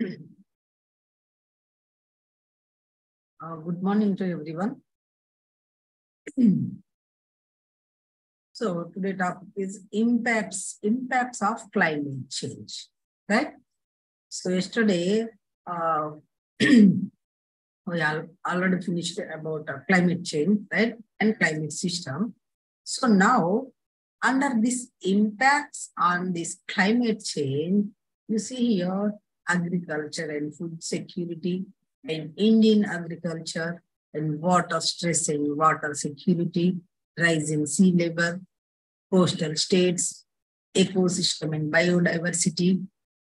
Good morning to everyone. So today topic is impacts of climate change, right? So yesterday we already finished about climate change, right, and climate system. So now under this impacts on this climate change, you see here agriculture and food security and Indian agriculture and water stress and water security, rising sea level, coastal states, ecosystem and biodiversity,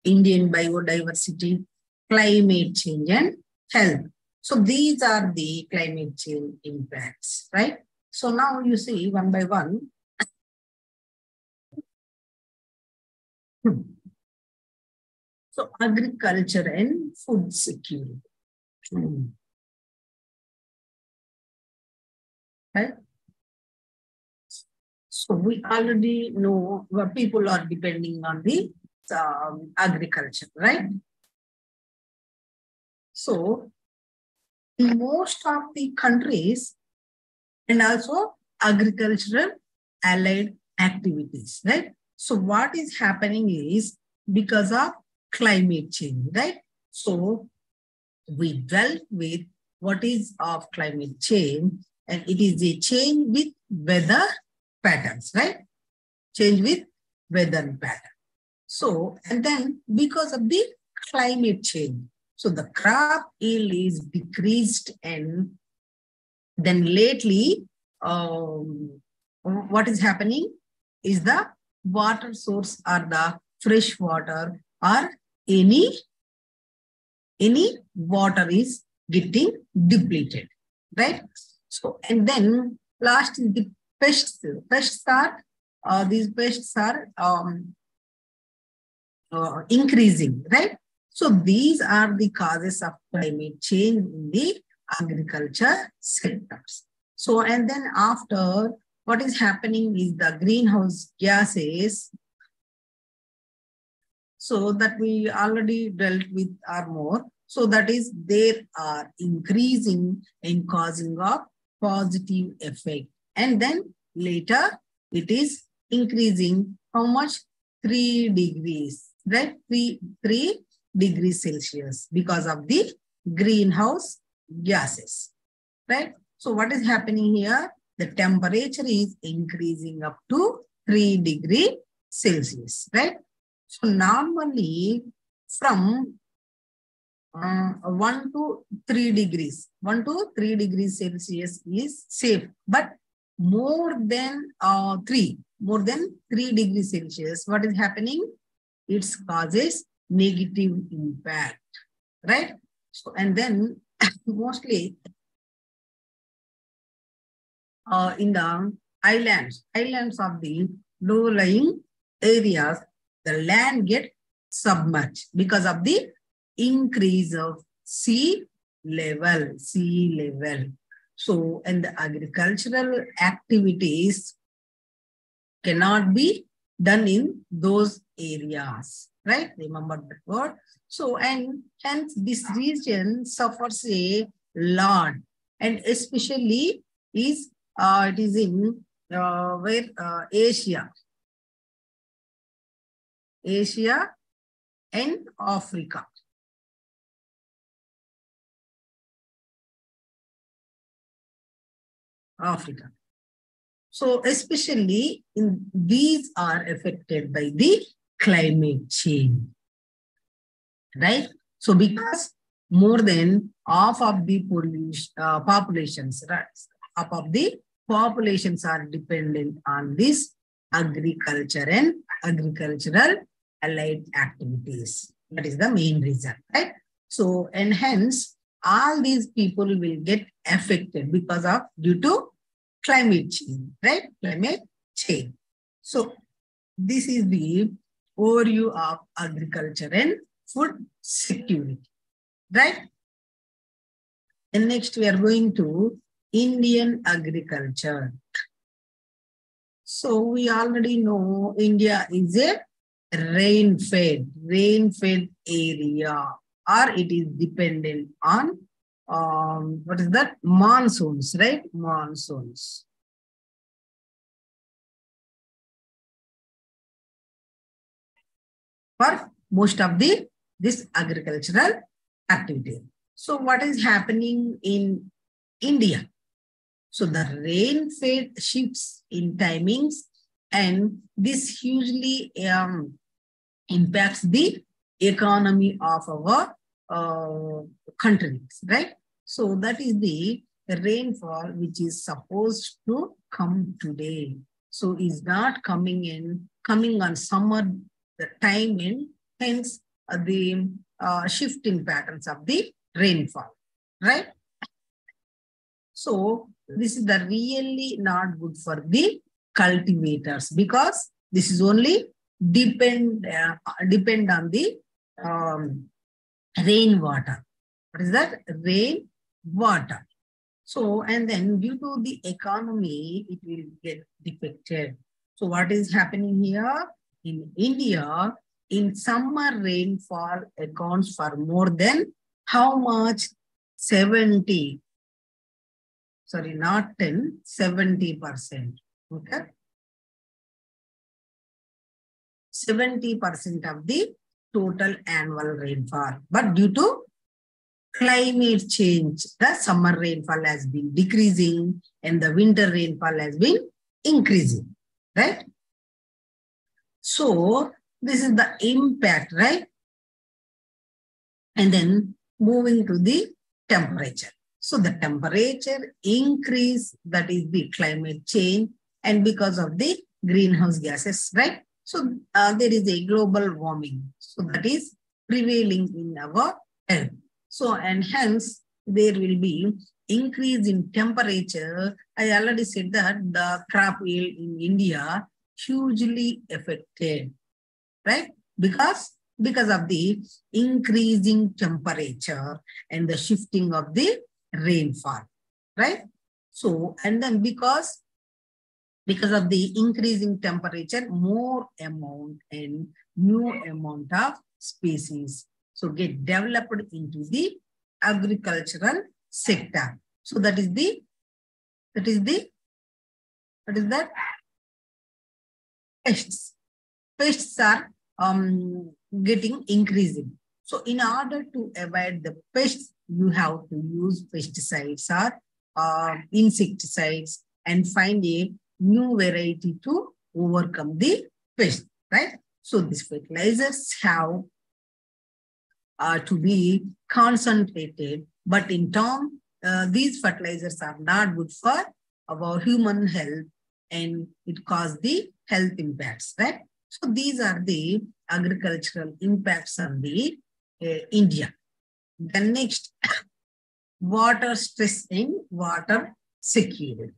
Indian biodiversity, climate change and health. So these are the climate change impacts, right? So now you see one by one. So agriculture and food security. Right? So we already know what people are depending on the agriculture, right? So in most of the countries and also agricultural allied activities, right? So what is happening is because of climate change, right? So we dealt with what is of climate change, and it is a change with weather patterns, right? Change with weather pattern. So, and then because of the climate change, so the crop yield is decreased, and then lately, what is happening is the water source or the fresh water or any water is getting depleted, right? So, and then last is the pests. These pests are increasing, right? So these are the causes of climate change in the agriculture sectors. So, and then after, what is happening is the greenhouse gases. So that we already dealt with or more. So that is, they are increasing and causing a positive effect. And then later it is increasing how much? 3 degrees, right? 3 degrees Celsius because of the greenhouse gases, right? So what is happening here? The temperature is increasing up to 3 degrees Celsius, right? So normally from 1 to 3 degrees, 1 to 3 degrees Celsius is safe, but more than 3 degrees Celsius, what is happening? It causes negative impact, right? So, and then mostly in the islands of the low-lying areas, the land gets submerged because of the increase of sea level. So, and the agricultural activities cannot be done in those areas, right? Remember that word. So, and hence this region suffers a lot, and especially is it is in Asia and Africa. So especially these are affected by the climate change, right? So because more than half of the populations, right? Half of the populations are dependent on this agriculture and agricultural allied activities. That is the main reason, right? So, and hence all these people will get affected because of due to climate change, right? Climate change. So this is the overview of agriculture and food security, right? And next we are going to Indian agriculture. So we already know India is a rain-fed area or it is dependent on what is that? Monsoons, right? Monsoons. For most of this agricultural activity. So what is happening in India? So the rain-fed shifts in timings, and this hugely impacts the economy of our countries, right? So that is the rainfall which is supposed to come today. So is not coming on summer the time, and hence the shift in patterns of the rainfall, right? So this is the really not good for the cultivators, because this is only depend on the rainwater. What is that? Rainwater. So, and then due to the economy, it will get defected. So what is happening here? In India, in summer rainfall accounts for more than how much? 70. Sorry, not 10, 70%. Okay. 70% of the total annual rainfall. But due to climate change, the summer rainfall has been decreasing and the winter rainfall has been increasing, right? So this is the impact, right? And then moving to the temperature. So the temperature increase, that is the climate change, and because of the greenhouse gases, right? So there is a global warming. So that is prevailing in our earth. So, and hence there will be increase in temperature. I already said that the crop yield in India hugely affected, right? Because of the increasing temperature and the shifting of the rainfall, right? So, and then because of the increasing temperature, more amount and new amount of species so get developed into the agricultural sector. So that is pests. Pests are getting increasing. So in order to avoid the pests, you have to use pesticides or insecticides and find a new variety to overcome the pest, right? So these fertilizers have to be concentrated, but in turn, these fertilizers are not good for our human health and it causes the health impacts, right? So these are the agricultural impacts on the India. The next, water stress in water security.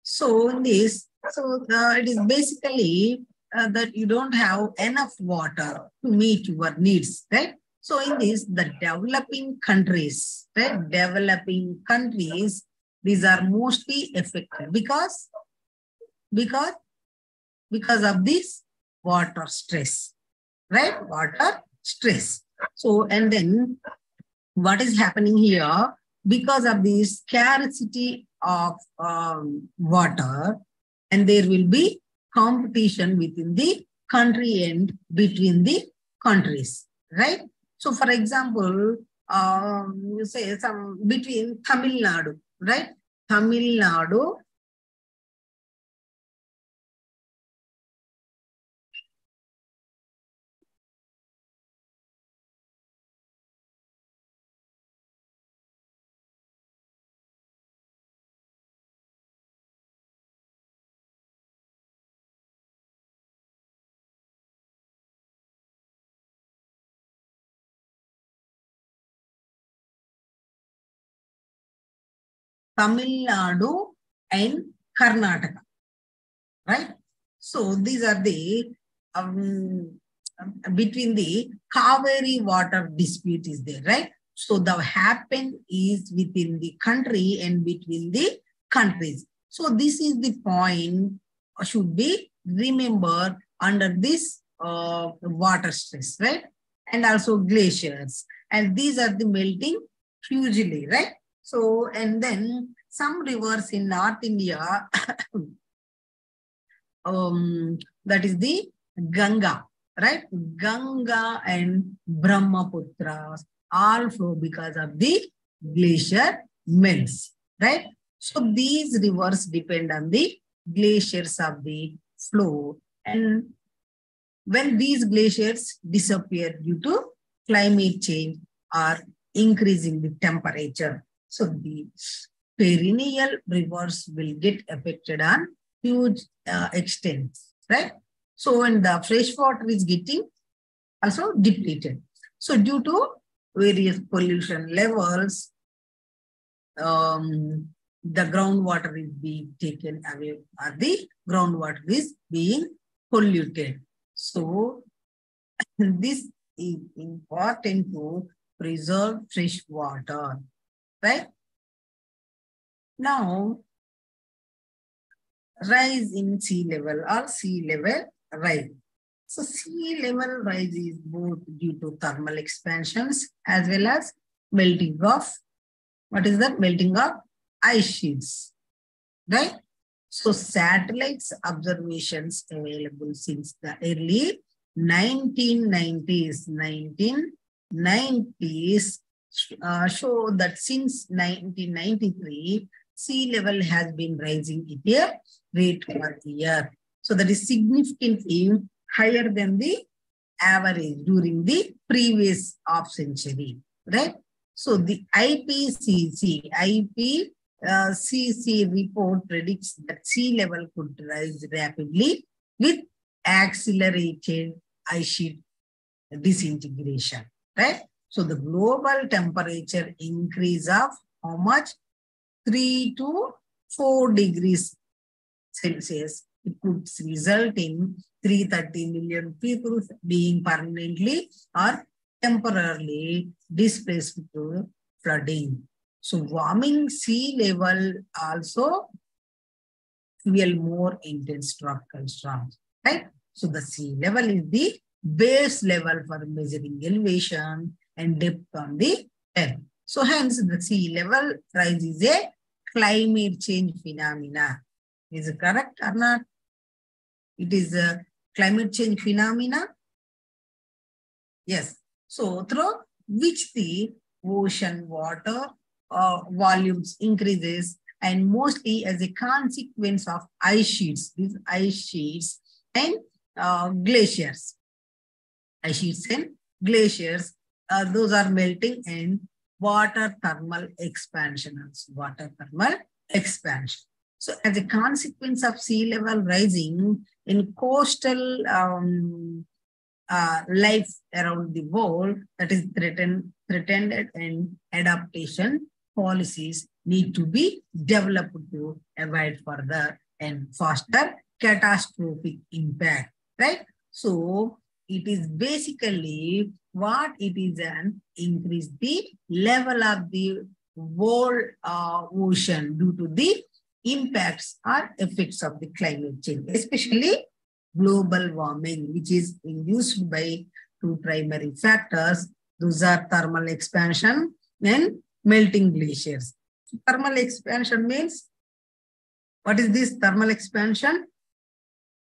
So in this, it is basically that you don't have enough water to meet your needs, right? So in this, the developing countries, right? Developing countries, these are mostly affected because of this water stress, right? Water stress. So, and then what is happening here? Because of the scarcity of water, and there will be competition within the country and between the countries, right? So, for example, you say some between Tamil Nadu, right? Tamil Nadu and Karnataka, right? So these are the between the Kaveri water dispute is there, right? So the happen is within the country and between the countries. So this is the point should be remembered under this water stress, right? and also glaciers. And these are the melting hugely, right? So, and then some rivers in North India, that is the Ganga, right? Ganga and Brahmaputra all flow because of the glacier melts, right? So these rivers depend on the glaciers of the flow. And when these glaciers disappear due to climate change or increasing the temperature, so the perennial rivers will get affected on huge extent, right? So when the fresh water is getting also depleted. So due to various pollution levels, the groundwater is being taken away, or the groundwater is being polluted. So this is important to preserve fresh water, right? Now, rise in sea level or sea level rise. So sea level rise is both due to thermal expansions as well as melting of, what is that? Melting of ice sheets, right? So satellites observations available since the early 1990s show that since 1993, sea level has been rising at a rate per year. So that is significantly higher than the average during the previous half century, right? So the IPCC report predicts that sea level could rise rapidly with accelerated ice sheet disintegration, right? So the global temperature increase of how much? 3 to 4 degrees Celsius. It could result in 330 million people being permanently or temporarily displaced to flooding. So warming sea level also fuel more intense tropical storms, right? So the sea level is the base level for measuring elevation and depth on the earth. So hence the sea level rise is a climate change phenomena. Is it correct or not? It is a climate change phenomena. Yes. So through which the ocean water volumes increases, and mostly as a consequence of ice sheets, these ice sheets and glaciers. Ice sheets and glaciers, those are melting, and water thermal expansion. Water thermal expansion. So as a consequence of sea level rising in coastal life around the world, that is threatened, and adaptation policies need to be developed to avoid further and faster catastrophic impact, right? So it is basically what it is an increase the level of the world ocean due to the impacts or effects of the climate change, especially global warming, which is induced by two primary factors. Those are thermal expansion and melting glaciers. Thermal expansion means, what is this thermal expansion?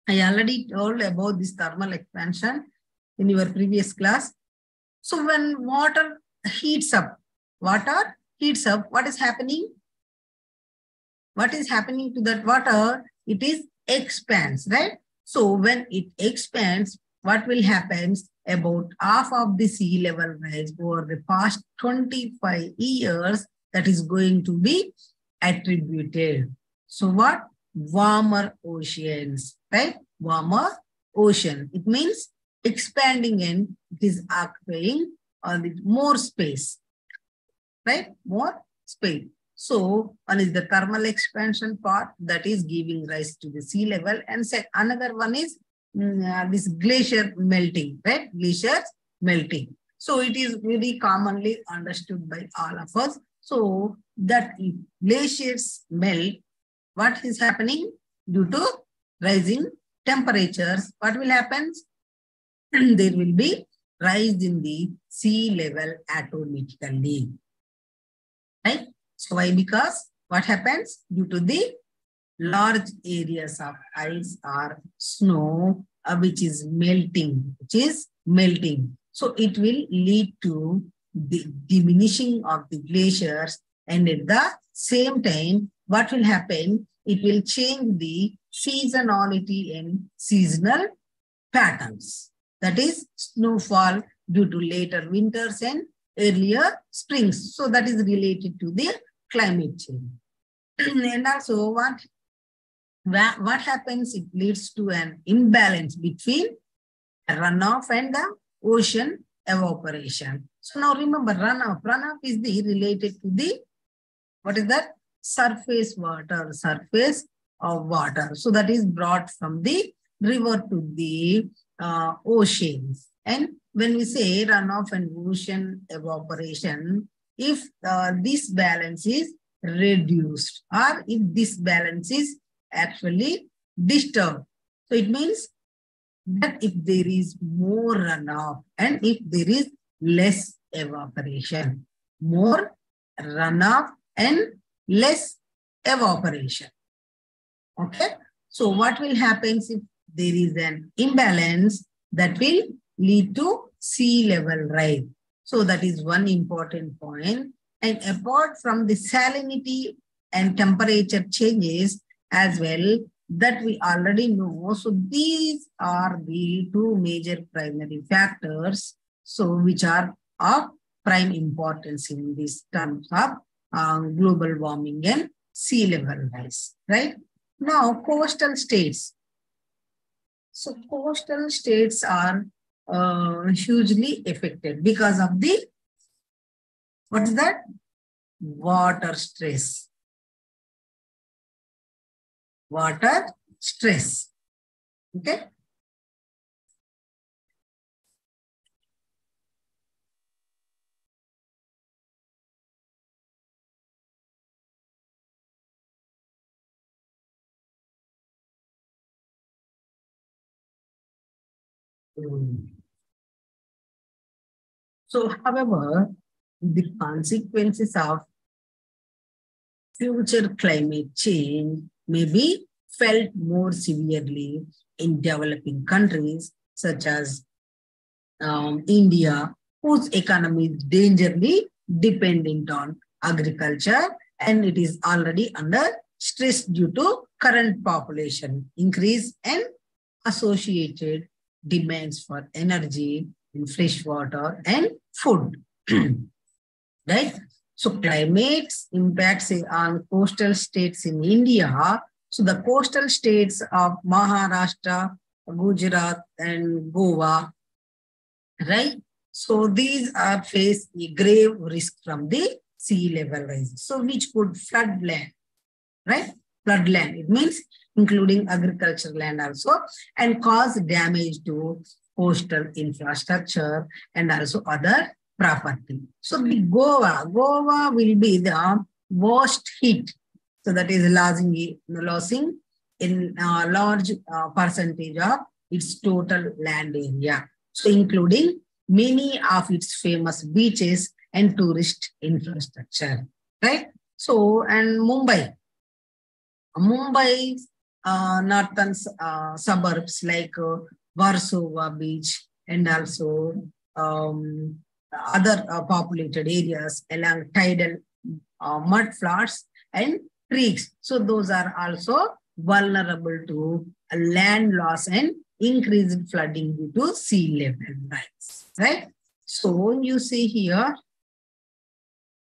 I already told about this thermal expansion in your previous class. So when water heats up, what is happening? What is happening to that water? It is expands, right? So when it expands, what will happen? About half of the sea level rise over the past 25 years, that is going to be attributed. So what? Warmer oceans, right? Warmer ocean. It means expanding and it is occupying more space, right? More space. So one is the thermal expansion part that is giving rise to the sea level, and another one is this glacier melting, right? Glaciers melting. So it is very commonly understood by all of us. So that if glaciers melt, what is happening? Due to rising temperatures, what will happen? There will be rise in the sea level automatically. Right? So why? Because what happens? Due to the large areas of ice or snow which is melting, So it will lead to the diminishing of the glaciers, and at the same time, what will happen? It will change the seasonality and seasonal patterns. That is snowfall due to later winters and earlier springs. So that is related to the climate change. And also what happens? It leads to an imbalance between runoff and the ocean evaporation. So now remember, runoff. Runoff is the related to the, what is that? Surface water, surface of water. So that is brought from the river to the oceans. And when we say runoff and ocean evaporation, if this balance is reduced or if this balance is actually disturbed, so it means that if there is more runoff and if there is less evaporation, more runoff and less evaporation. Okay. So what will happen if there is an imbalance? That will lead to sea level rise. So that is one important point. And apart from the salinity and temperature changes as well, that we already know. So these are the two major primary factors, so which are of prime importance in these terms of global warming and sea level rise, right? Now, coastal states. So coastal states are hugely affected because of the, what is that? Water stress. Water stress. Okay. So, however, the consequences of future climate change may be felt more severely in developing countries such as India, whose economy is dangerously dependent on agriculture, and it is already under stress due to current population increase and associated demands for energy in fresh water and food. Right? So climate impacts on coastal states in India. So the coastal states of Maharashtra, Gujarat, and Goa, right? So these are face a grave risk from the sea level rise. So which could flood land, right? Flood land. It means including agricultural land also, and cause damage to coastal infrastructure and also other property. So the Goa will be the worst hit. So that is losing in a large percentage of its total land area. So including many of its famous beaches and tourist infrastructure, right? So, and Mumbai's northern suburbs like Warsaw Beach and also other populated areas along tidal mud floods and creeks. So those are also vulnerable to land loss and increased flooding due to sea level rise, right? So you see here,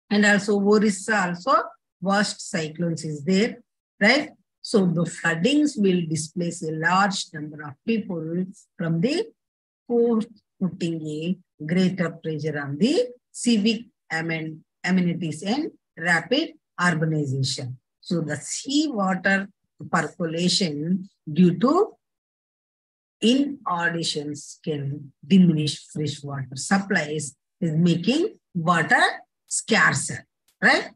and also Orissa also worst cyclones is there, right? So the floodings will displace a large number of people from the coast, putting a greater pressure on the civic amenities and rapid urbanization. So the seawater percolation due to inundations can diminish freshwater supplies, is making water scarcer, right?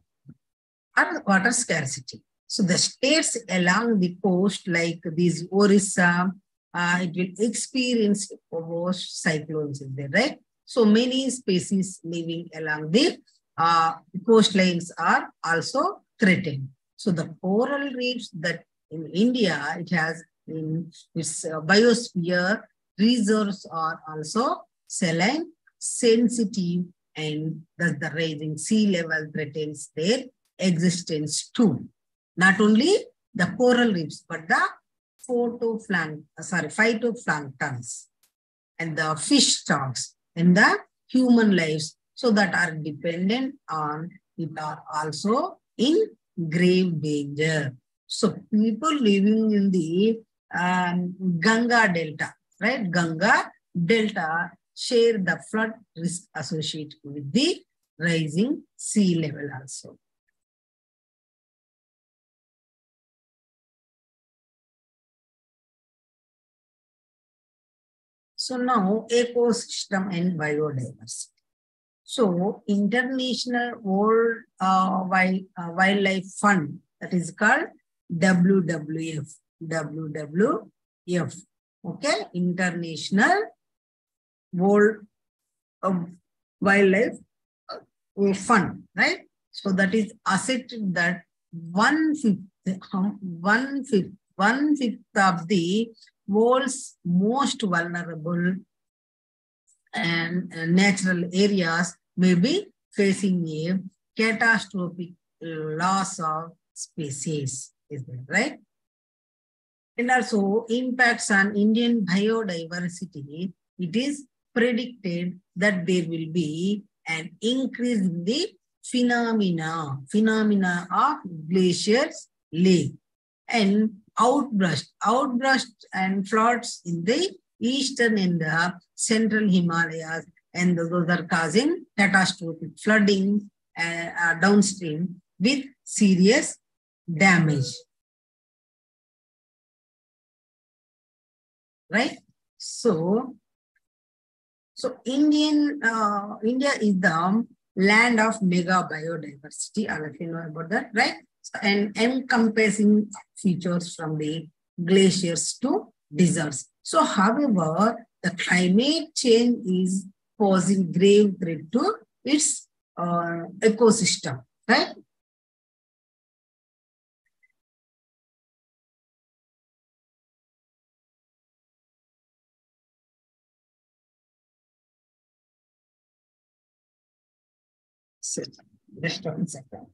Or water scarcity. So the states along the coast like these Orissa, it will experience worst cyclones in there, right? So many species living along the coastlines are also threatened. So the coral reefs that in India, it has in its biosphere reserves are also saline, sensitive, and thus the rising sea level threatens their existence too. Not only the coral reefs, but the phytoplanktons and the fish stocks and the human lives, so that are dependent on it are also in grave danger. So people living in the Ganga Delta, right? Ganga Delta share the flood risk associated with the rising sea level also. So now ecosystem and biodiversity. So International World Wildlife Fund, that is called WWF. WWF. Okay, International World Wildlife Fund, right? So that is asserted that one-fifth of the world's most vulnerable and natural areas may be facing a catastrophic loss of species. Is that right? And also impacts on Indian biodiversity. It is predicted that there will be an increase in the phenomena of glaciers lake and outburst and floods in the eastern and the central Himalayas, and those are causing catastrophic flooding downstream with serious damage. Right? So India is the land of mega biodiversity. All of you know about that, right? And encompassing features from the glaciers to deserts. So, however, the climate change is posing grave threat to its ecosystem, right? So, just 1 second.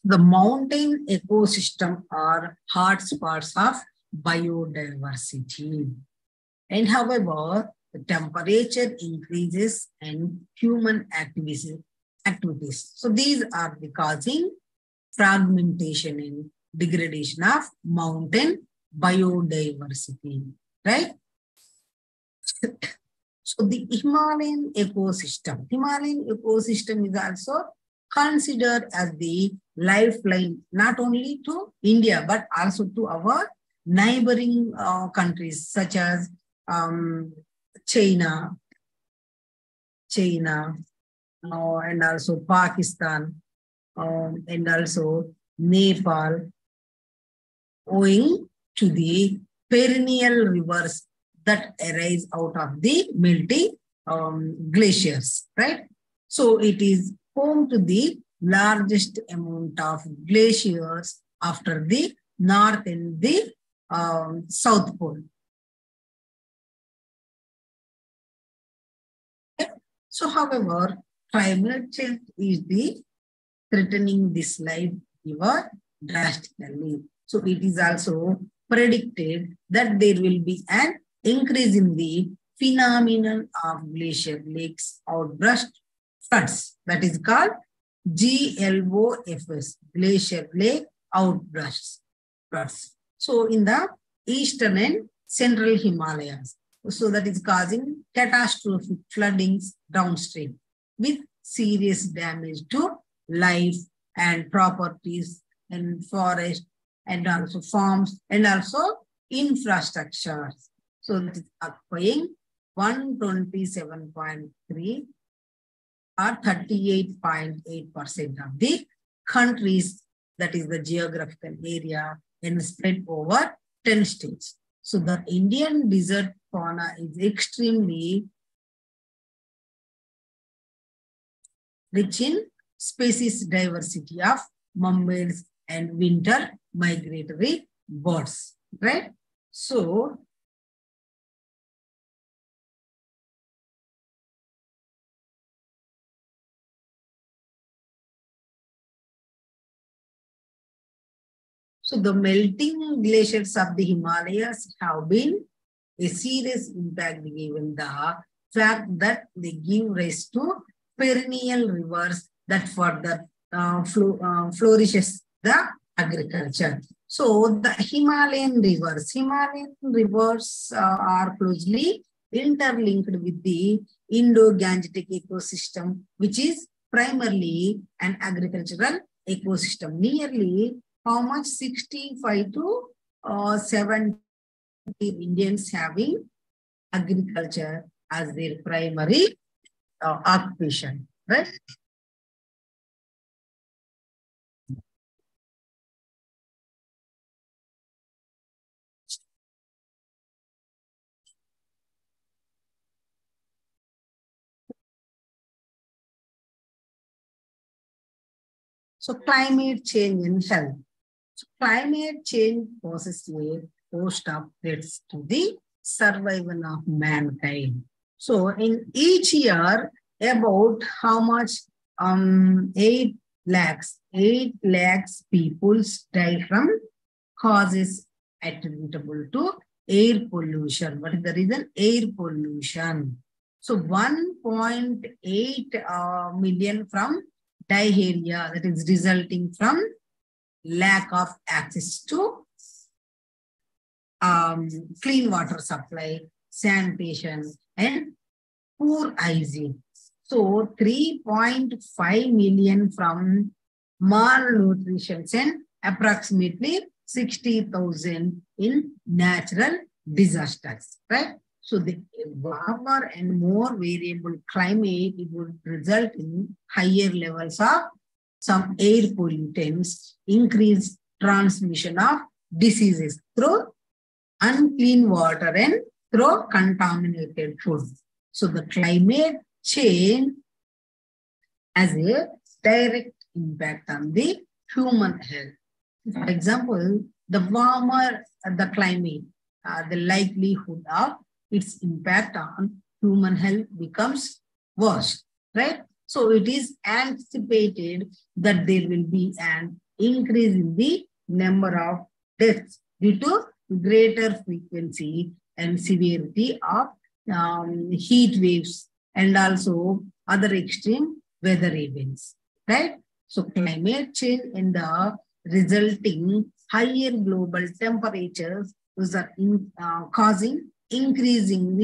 The mountain ecosystem are hotspots of biodiversity. And however, the temperature increases and human activities. So these are the causing fragmentation and degradation of mountain biodiversity, right? So the Himalayan ecosystem is also considered as the lifeline, not only to India, but also to our neighboring countries such as China, and also Pakistan, and also Nepal, owing to the perennial rivers that arise out of the melting glaciers, right? So it is home to the largest amount of glaciers after the North and the South Pole. So, however, climate change is the threatening this life giver drastically. So, it is also predicted that there will be an increase in the phenomenon of glacier lakes outburst floods. That is called GLOFS, glacial lake outbursts. So in the eastern and central Himalayas. So that is causing catastrophic floodings downstream with serious damage to life and properties and forest and also farms and also infrastructure. So that is occupying 127.3 or 38.8% of the countries, that is the geographical area, and spread over 10 states. So the Indian desert fauna is extremely rich in species diversity of mermaids and winter migratory birds, right? So the melting glaciers of the Himalayas have been a serious impact given the fact that they give rise to perennial rivers that further flourishes the agriculture. So the Himalayan rivers are closely interlinked with the Indo-Gangetic ecosystem, which is primarily an agricultural ecosystem. Nearly how much? 65 to 70 Indians having agriculture as their primary occupation, right? So climate change in health. So climate change poses a host of threats to the survival of mankind. So in each year, about how much 8 lakhs people die from causes attributable to air pollution. What is the reason? Air pollution. So 1.8 million from diarrhea, that is resulting from lack of access to clean water supply, sanitation, and poor hygiene. So 3.5 million from malnutrition and approximately 60,000 in natural disasters, right? So the warmer and more variable climate, it would result in higher levels of some air pollutants, increased transmission of diseases through unclean water and through contaminated food. So the climate change has a direct impact on the human health. For example, the warmer the climate, the likelihood of its impact on human health becomes worse, right? So it is anticipated that there will be an increase in the number of deaths due to greater frequency and severity of heat waves and also other extreme weather events, right? So climate change and the resulting higher global temperatures are causing increasing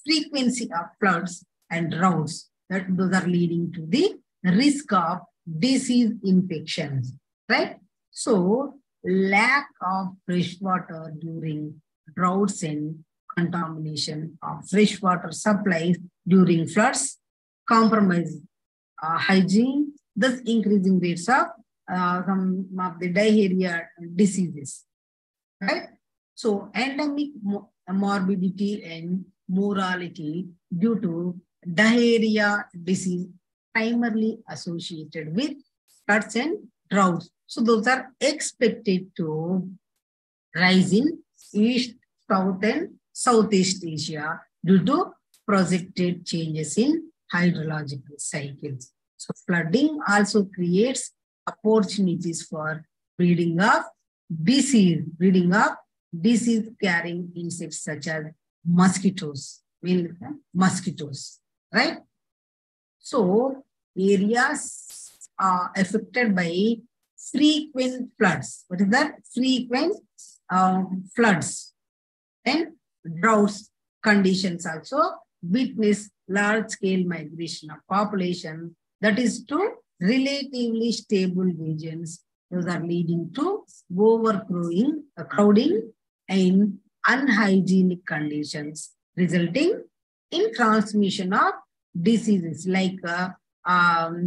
frequency of floods and droughts. Those are leading to the risk of disease infections, right? So lack of fresh water during droughts and contamination of freshwater supplies during floods, compromise hygiene, thus increasing rates of some of the diarrhea diseases, right? So endemic morbidity and mortality due to diarrhea disease primarily associated with floods and droughts. So those are expected to rise in East, South, and Southeast Asia due to projected changes in hydrological cycles. So flooding also creates opportunities for breeding of disease-carrying insects such as mosquitoes, right? So areas affected by frequent floods. What is that? Frequent floods and droughts conditions also witness large-scale migration of population, that is to relatively stable regions. Those are leading to overcrowding, crowding, and unhygienic conditions, resulting in transmission of diseases like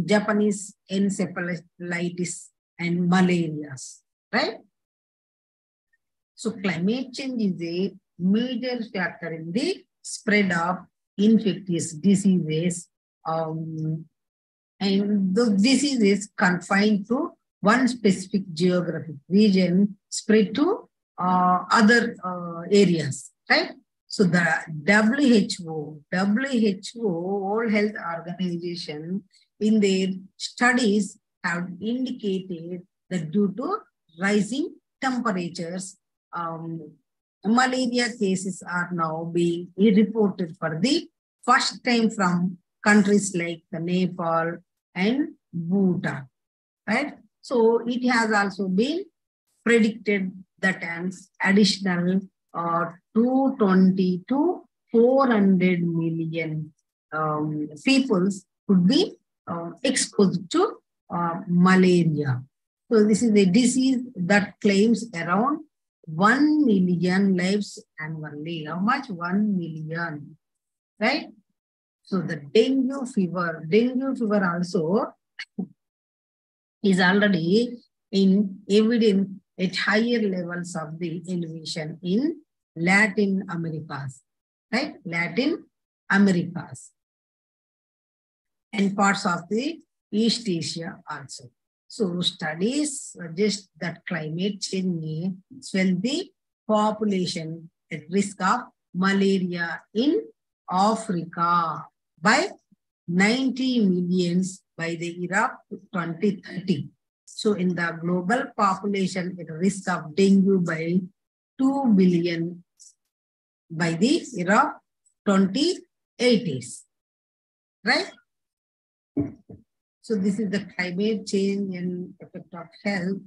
Japanese encephalitis and malaria, right? So climate change is a major factor in the spread of infectious diseases, and those diseases confined to one specific geographic region spread to other areas, right? So the WHO, World Health Organization, in their studies have indicated that due to rising temperatures, malaria cases are now being reported for the first time from countries like Nepal and Bhutan, right? So it has also been predicted that an additional 220 to 400 million people could be exposed to malaria. So this is a disease that claims around 1 million lives annually. How much? 1 million, right? So the dengue fever also is already evident at higher levels of the elevation in Latin Americas, right? Latin Americas and parts of the East Asia also. So studies suggest that climate change may swell the population at risk of malaria in Africa by 90 millions by the year of 2030. So in the global population at risk of dengue by 2 billion by the year of 2080s, right? So this is the climate change and effect of health.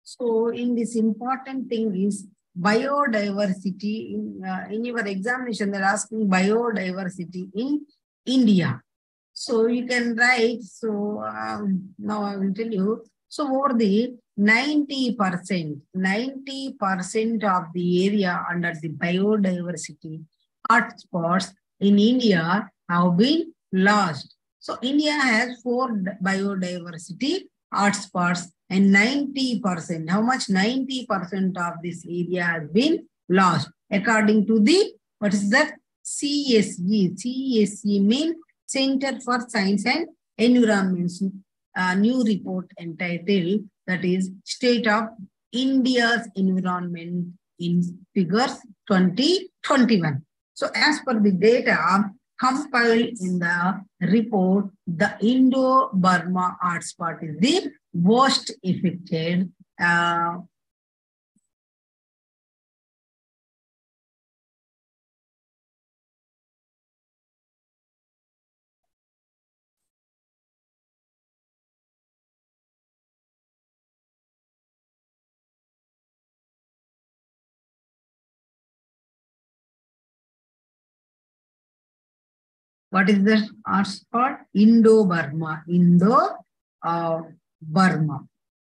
So in this important thing is biodiversity. In your examination, they're asking biodiversity in India. So you can write, so now I will tell you. So over the 90% of the area under the biodiversity hotspots in India have been lost. So India has 4 biodiversity hotspots and 90%. How much? 90% of this area has been lost. According to the, what is that? CSE. CSE means Center for Science and Environment's new report entitled, that is State of India's Environment in Figures 2021. So as per the data compiled in the report, the Indo-Burma hotspot is the worst affected. What is the hotspot? Indo-Burma.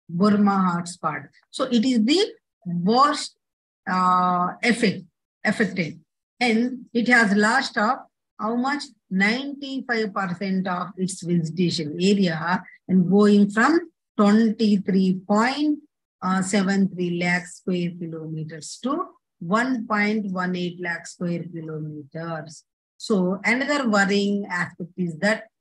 Burma hotspot. So it is the worst affected. And it has lost of how much? 95% of its vegetation area and going from 23.73 lakh square kilometers to 1.18 lakh square kilometers. So another worrying aspect is that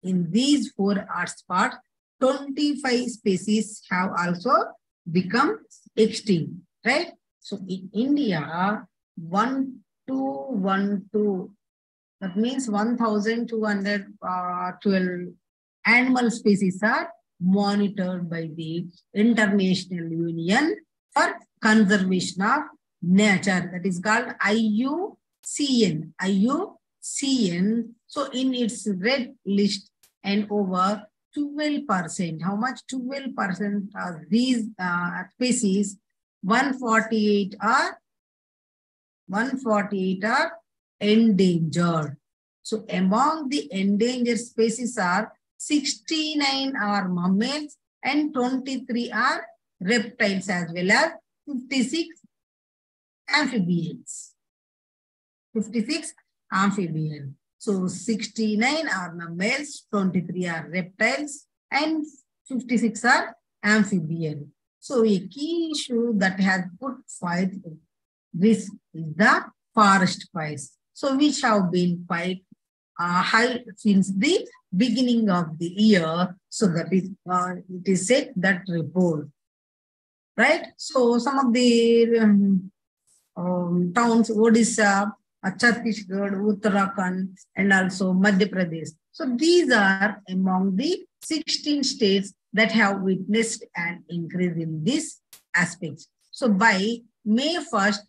in these 4 hotspots, 25 species have also become extinct, right? So in India, 1212, that means 1,212 animal species are monitored by the International Union for Conservation of Nature. That is called IUCN. IUCN. So in its red list and over 12%. How much? 12% of these species, 148 are endangered. So among the endangered species are 69 are mammals and 23 are reptiles as well as 56 amphibians. 56 amphibians. So 69 are mammals, 23 are reptiles, and 56 are amphibians. So a key issue that has put fight this is the forest fires. So which have been quite high since the beginning of the year. So that is it is said that report, right? So some of the towns, Odisha, Chhattisgarh, Uttarakhand, and also Madhya Pradesh. So these are among the 16 states that have witnessed an increase in these aspects. So by May 1st,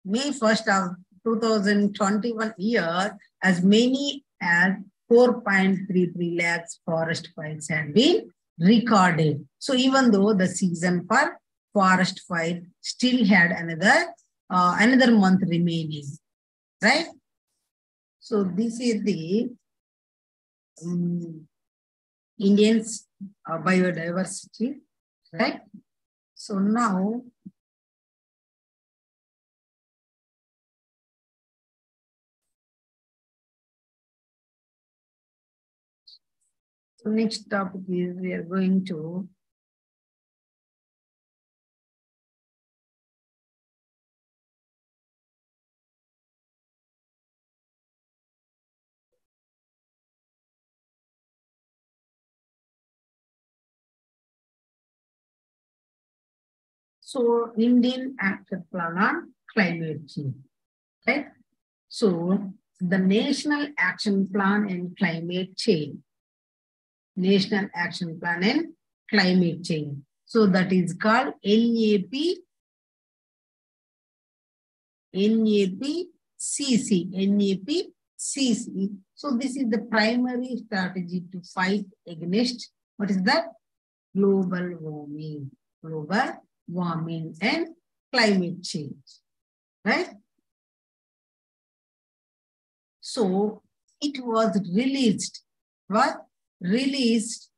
May 1st of 2021 year, as many as 4.33 lakhs forest fires have been recorded. So even though the season for forest fire still had another month remaining, right? So this is the Indian's biodiversity, right? So now so next topic is we are going to so Indian Action Plan on Climate Change, right? So the National Action Plan and Climate Change, National Action Plan and Climate Change. So that is called NAPCC. So this is the primary strategy to fight against what is that? Global warming and climate change, right? So it was released. What? Released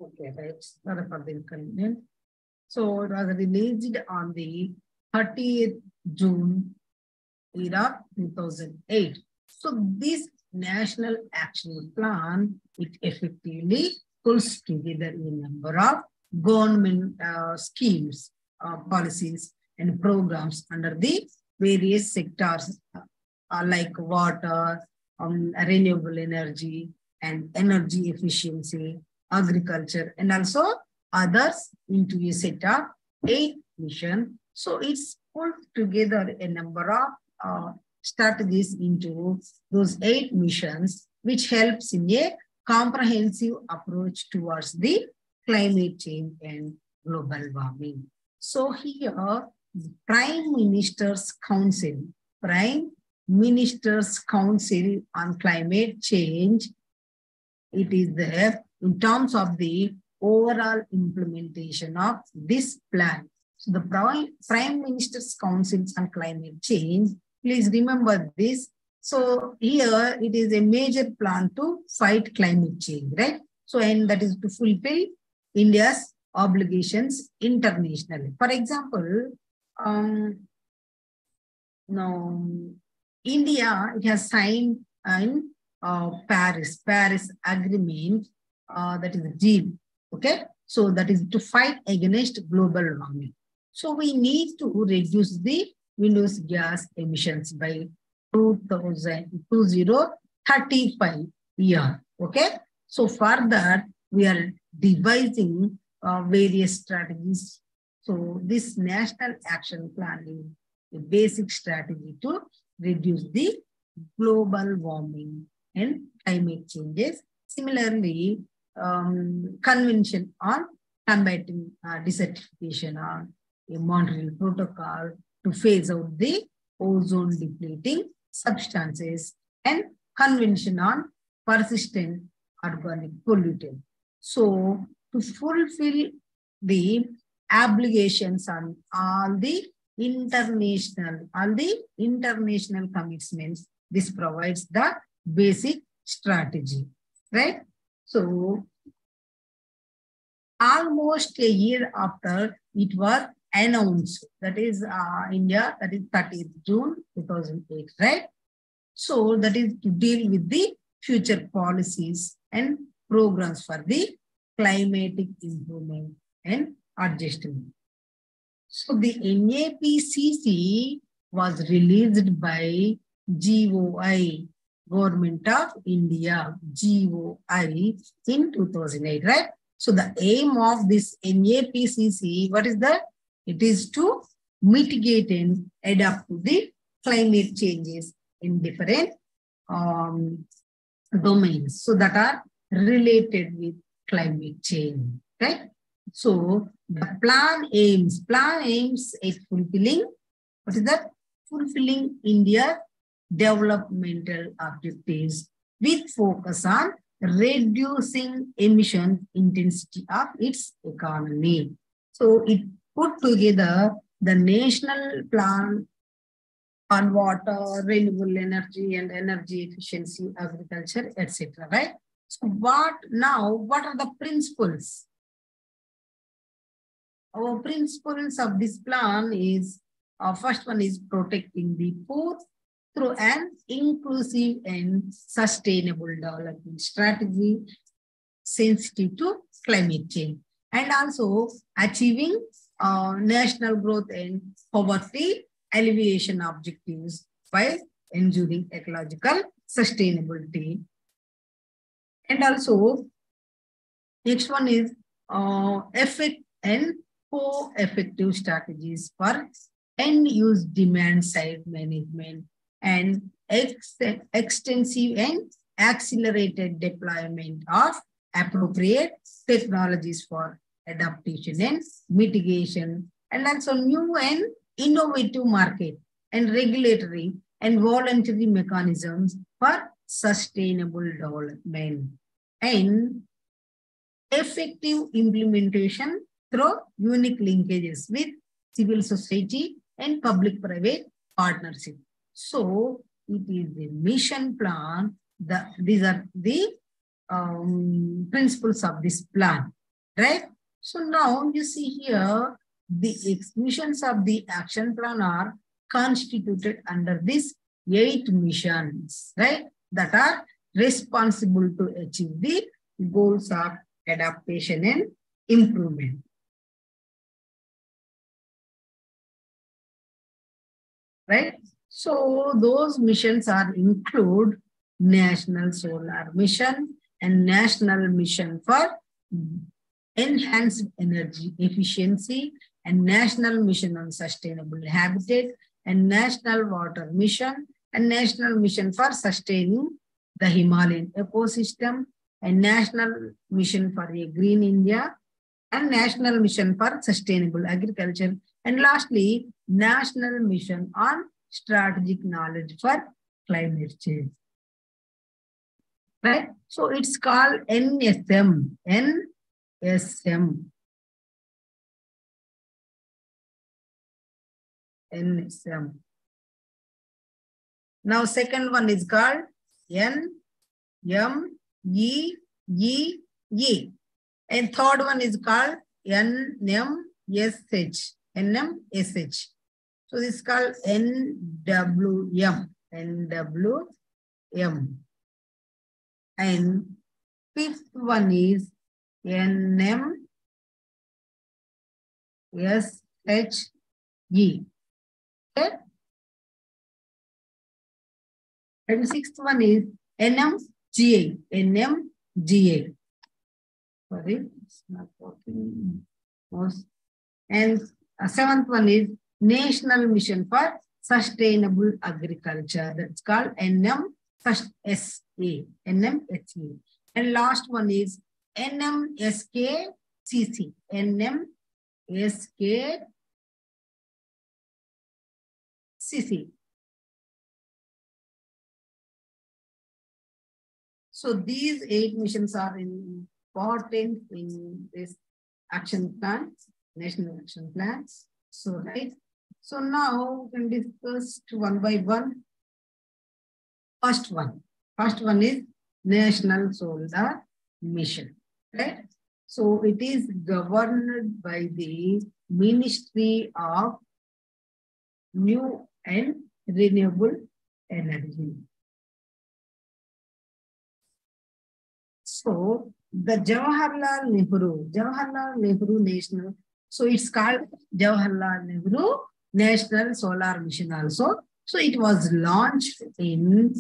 Okay, right. Sorry for the inconvenience. So it was released on the 30th June era 2008. So this National Action Plan, it effectively pulls together a number of government schemes, policies, and programs under the various sectors like water, renewable energy, and energy efficiency, agriculture, and also others into a set of 8 missions. So it's pulled together a number of strategies into those 8 missions, which helps in a comprehensive approach towards the climate change and global warming. So here, the Prime Minister's Council on Climate Change, it is there in terms of the overall implementation of this plan. So the Prime Minister's Council on Climate Change, please remember this. So here it is a major plan to fight climate change, right? So, and that is to fulfill India's obligations internationally. For example, now India, it has signed in Paris Agreement, that is a deal, okay? So that is to fight against global warming. So we need to reduce the greenhouse gas emissions by 2035 year, okay? So for that, we are devising various strategies. So this National Action Plan is a basic strategy to reduce the global warming and climate changes. Similarly, Convention on Combating Desertification on a Montreal Protocol to phase out the ozone depleting substances, and Convention on Persistent Organic Pollutant. So to fulfill the obligations on all the international commitments, this provides the basic strategy, right? So almost a year after it was announced, that is India, that is 30th June 2008, right? So that is to deal with the future policies and programs for the climatic improvement and adjustment. So the NAPCC was released by GOI, Government of India, GOI, in 2008, right? So the aim of this NAPCC, what is that? It is to mitigate and adapt to the climate changes in different domains, so that are related with climate change, right? So the plan aims at fulfilling, what is that? Fulfilling India's developmental objectives with focus on reducing emission intensity of its economy. So it put together the national plan on water, renewable energy, and energy efficiency, agriculture, etc. Right? So what are the principles? Our principles of this plan is, first one is protecting the poor through an inclusive and sustainable development strategy sensitive to climate change, and also achieving national growth and poverty alleviation objectives while ensuring ecological sustainability. And also, next one is effect and co-effective strategies for end-use demand side management and extensive and accelerated deployment of appropriate technologies for adaptation and mitigation, and also new and innovative market and regulatory and voluntary mechanisms for sustainable development, and effective implementation through unique linkages with civil society and public-private partnership. So it is a mission plan. These are the principles of this plan. right? So now you see here, the missions of the action plan are constituted under these 8 missions, right? That are responsible to achieve the goals of adaptation and improvement. Right? So those missions are include National Solar Mission and National Mission for Enhanced Energy Efficiency and National Mission on Sustainable Habitat and National Water Mission and National Mission for Sustaining the Himalayan Ecosystem and National Mission for a Green India and National Mission for Sustainable Agriculture, and lastly, National Mission on Strategic Knowledge for Climate Change. Right? So it's called NSM. NSM. NSM. Now, second one is called NMEE. And third one is called NMSH. NMSH. So this is called NWM. NWM. And fifth one is NMSHE. Okay? And sixth one is NMGA. NMGA. Sorry, it's not working. And seventh one is National Mission for Sustainable Agriculture. That's called NMSA. NMSA. And last one is NMSKCC. NMSKCC. So these 8 missions are important in this action plan, national action plans. So, right. So now we can discuss one by one. First one is National Solar Mission, right? So it is governed by the Ministry of New and Renewable Energy. So the Jawaharlal Nehru National, so it's called Jawaharlal Nehru National Solar Mission also. So it was launched in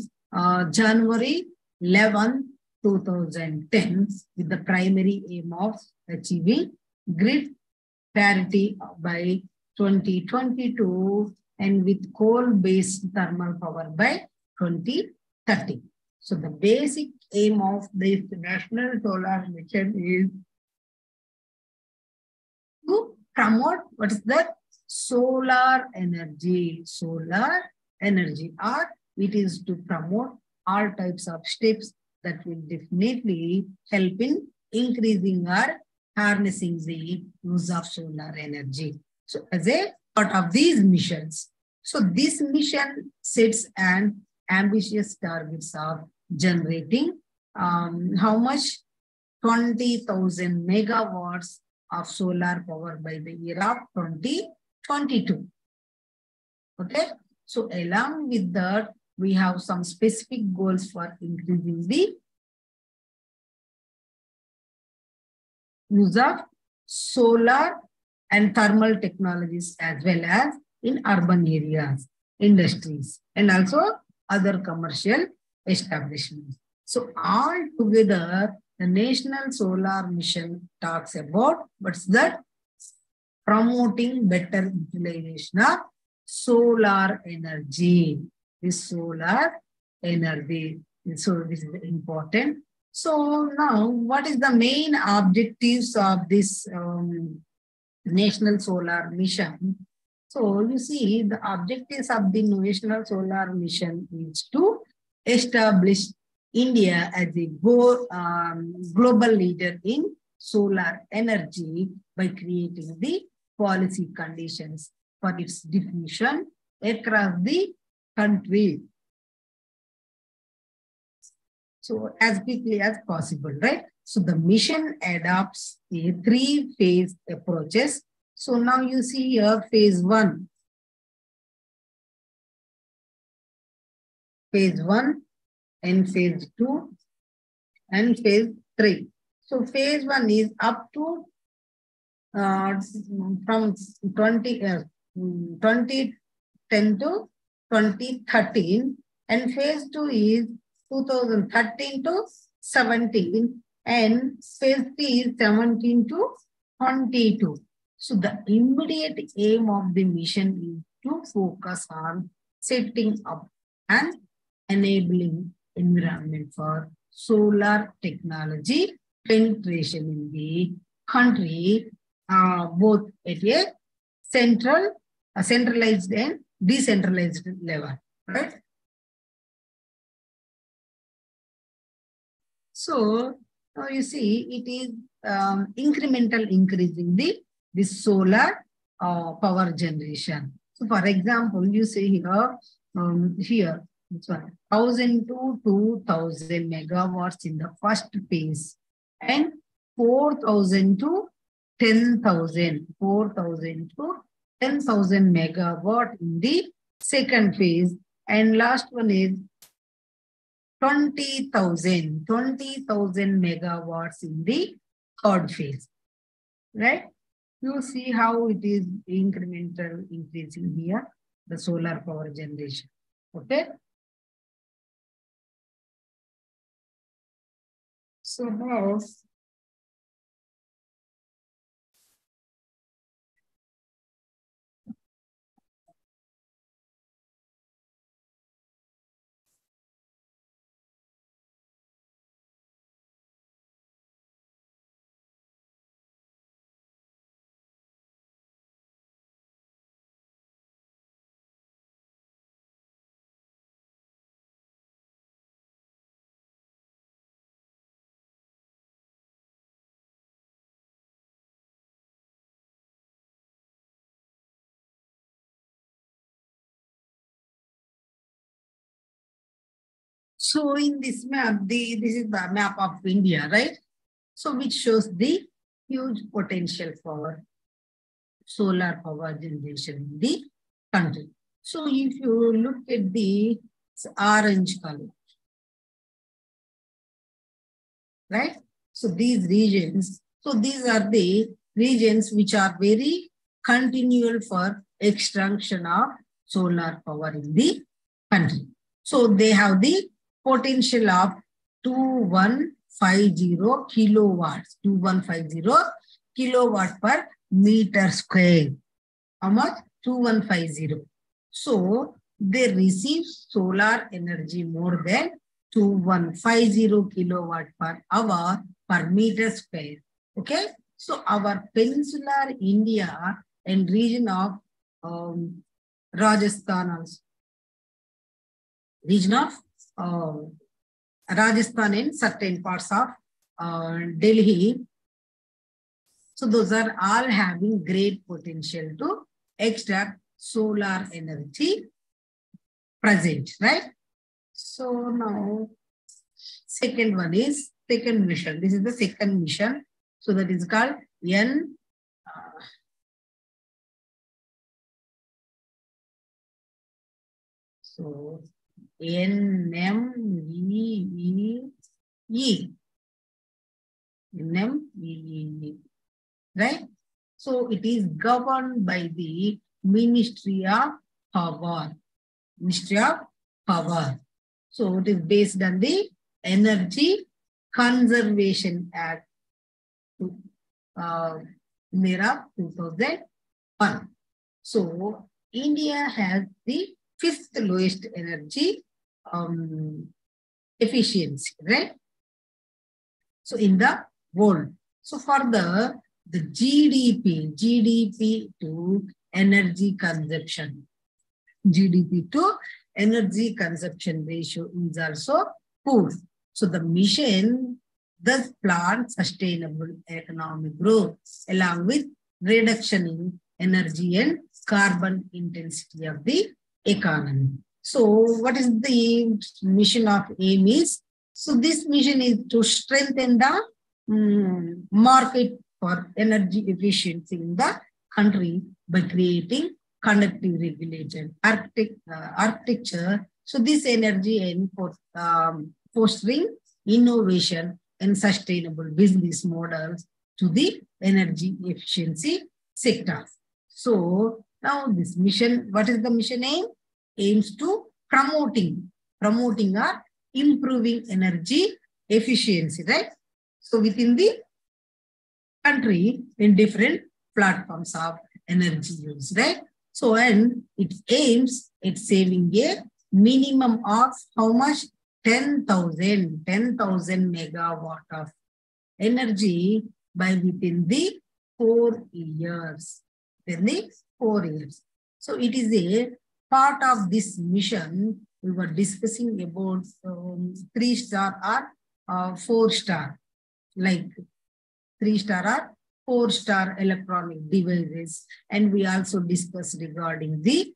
January 11, 2010 with the primary aim of achieving grid parity by 2022 and with coal-based thermal power by 2030. So the basic aim of this National Solar Mission is to promote what is that? Solar energy, or it is to promote all types of steps that will definitely help in increasing or harnessing the use of solar energy. So as a part of these missions, so this mission sets an ambitious targets of generating how much? 20,000 megawatts of solar power by the year of 2022. Okay. So along with that, we have some specific goals for increasing the use of solar and thermal technologies as well as in urban areas, industries, and also other commercial establishments. So all together, the National Solar Mission talks about what's that? Promoting better utilization of solar energy. This solar energy. So this is important. So now, what is the main objectives of this National Solar Mission? So you see, the objectives of the National Solar Mission is to establish India as a global leader in solar energy by creating the policy conditions for its diffusion across the country. So as quickly as possible, right? So the mission adopts a three-phase approaches. So now you see here phase one. Phase one and phase two and phase three. So phase one is up to from 2010 to 2013, and phase two is 2013 to 17, and phase three is 17 to 22. So the immediate aim of the mission is to focus on setting up and enabling environment for solar technology penetration in the country, both at a centralized and decentralized level, right? So now you see it is incremental increasing the solar power generation. So for example, you see here this one 1,000 to 2,000 megawatts in the first phase, and 4,000 to 10,000 to 10,000 megawatt in the second phase, and last one is 20,000 megawatts in the third phase, right? You see how it is incremental increasing here, the solar power generation, okay? So now, so in this map, this is the map of India, right? So which shows the huge potential for solar power generation in the country. So if you look at the orange color, right? So these regions, so these are the regions which are very continual for extraction of solar power in the country. So they have the potential of 2150 kilowatts, 2150 kilowatt per meter square. How much? 2150. So they receive solar energy more than 2150 kilowatt per hour per meter square. Okay. So our peninsular India and region of Rajasthan also. Region of Rajasthan and certain parts of Delhi. So those are all having great potential to extract solar energy present, right? So now, second one is second mission. This is the second mission. So that is called NMEE, right? So it is governed by the Ministry of Power. Ministry of Power. So it is based on the Energy Conservation Act of 2001. So India has the fifth lowest energy efficiency, right? So in the world. So for the GDP to energy consumption, GDP to energy consumption ratio is also poor. So the mission thus plans sustainable economic growth along with reduction in energy and carbon intensity of the economy. So what is the mission of aim is So this mission is to strengthen the market for energy efficiency in the country by creating conductive regulated architecture. So this energy and fostering innovation and sustainable business models to the energy efficiency sector. So now this mission, what is the mission aim? Aims to promoting or improving energy efficiency, right? So within the country in different platforms of energy use, right? So and it aims at saving a minimum of how much? 10,000 megawatt of energy by within the 4 years. Within the 4 years. So it is a part of this mission. We were discussing about 3-star or 4-star, like 3-star or 4-star electronic devices. And we also discussed regarding the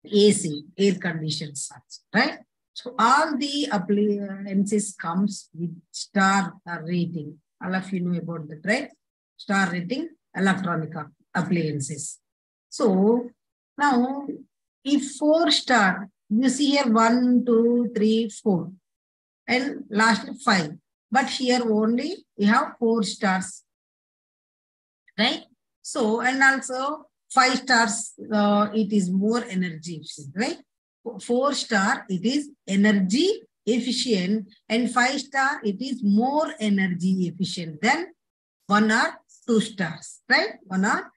AC, air conditioned such, right? So all the appliances comes with star rating. All of you know about that, right? Star rating electronic appliances. So now, if 4-star, you see here 1, 2, 3, 4, and last 5. But here only we have 4 stars, right? So and also 5 stars, it is more energy efficient, right? 4-star, it is energy efficient, and 5-star, it is more energy efficient than 1 or 2 stars, right? 1 or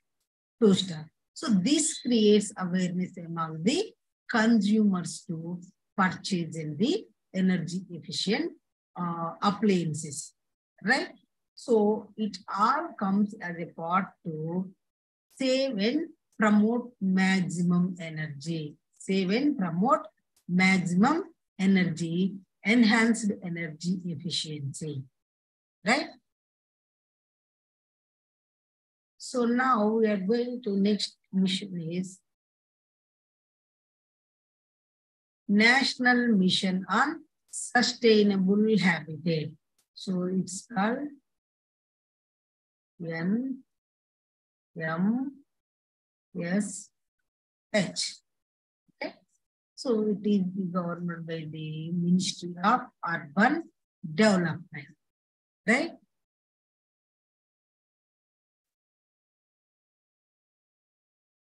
2 stars. So this creates awareness among the consumers to purchase in the energy efficient appliances, right? So it all comes as a part to save and promote maximum energy. Save and promote maximum energy, enhanced energy efficiency, right? So now we are going to next mission is National Mission on Sustainable Habitat. So it's called NMSH. Okay. So it is governed by the Ministry of Urban Development, right?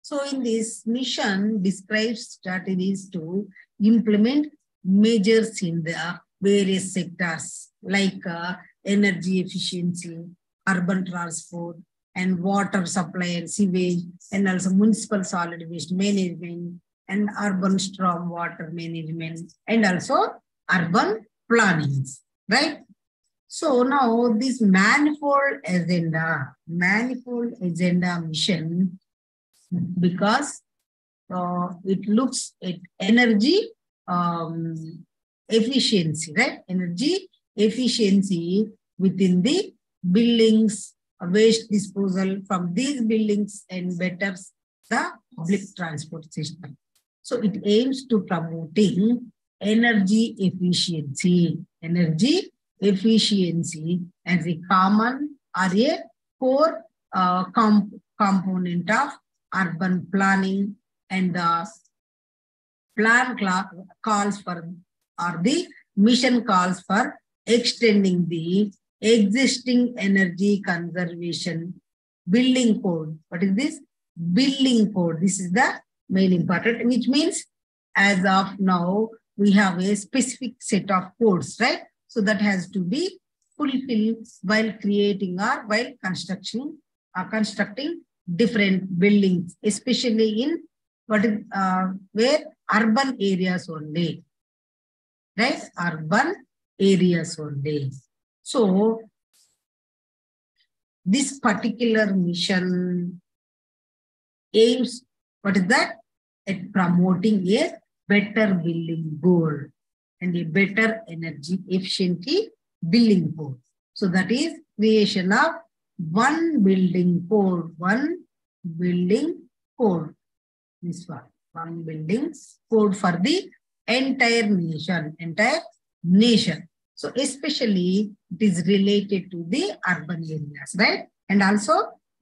So in this mission describes strategies to implement measures in the various sectors like energy efficiency, urban transport, and water supply and sewage, and also municipal solid waste management, and urban storm water management, and also urban planning, right? So now this manifold agenda mission, because it looks at energy efficiency, right? Energy efficiency within the buildings, waste disposal from these buildings, and betters the public transport system. So it aims to promoting energy efficiency as a common or a core component of urban planning, and the plan calls for, or the mission calls for, extending the existing energy conservation building code. What is this? Building code. This is the main important, which means as of now, we have a specific set of codes, right? So that has to be fulfilled while creating or while constructing different buildings, especially in where urban areas only, right? Urban areas only. So this particular mission aims, what is that? At promoting a better building goal and a better energy efficiency building code. So that is creation of one building code. This one building code for the entire nation, entire nation. So especially it is related to the urban areas, right? And also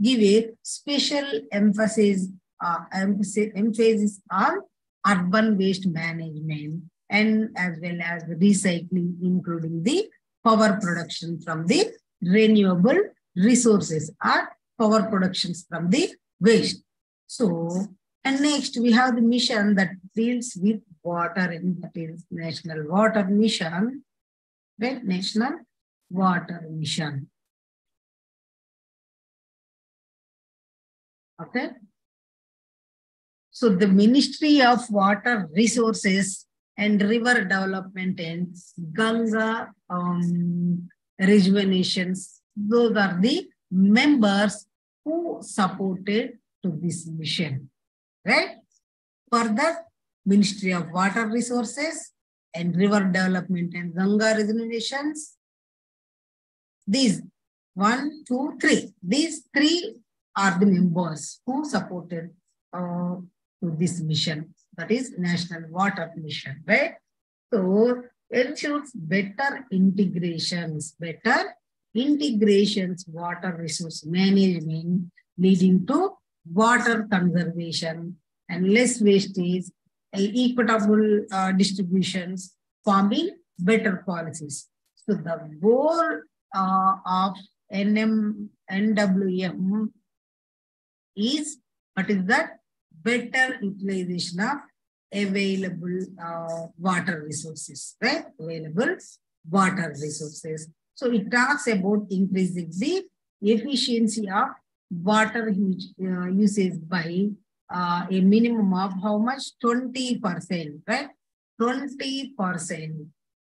give a special emphasis on urban waste management and as well as recycling, including the power production from the renewable resources or power productions from the waste. So, and next we have the mission that deals with water, and that is National Water Mission, right? National Water Mission. Okay. So the Ministry of Water Resources and River Development and Ganga Rejuvenations, those are the members who supported to this mission, right? Further, Ministry of Water Resources and River Development and Ganga Rejuvenations, these 1, 2, 3, these 3 are the members who supported to this mission, that is National Water Mission, right? So ensures better integrations, water resource management, leading to water conservation and less wastage, equitable distributions, forming better policies. So the goal of NWM is, what is that? Better utilization of available water resources, right? Available water resources. So it talks about increasing the efficiency of water usage by a minimum of how much? 20%, right? 20%.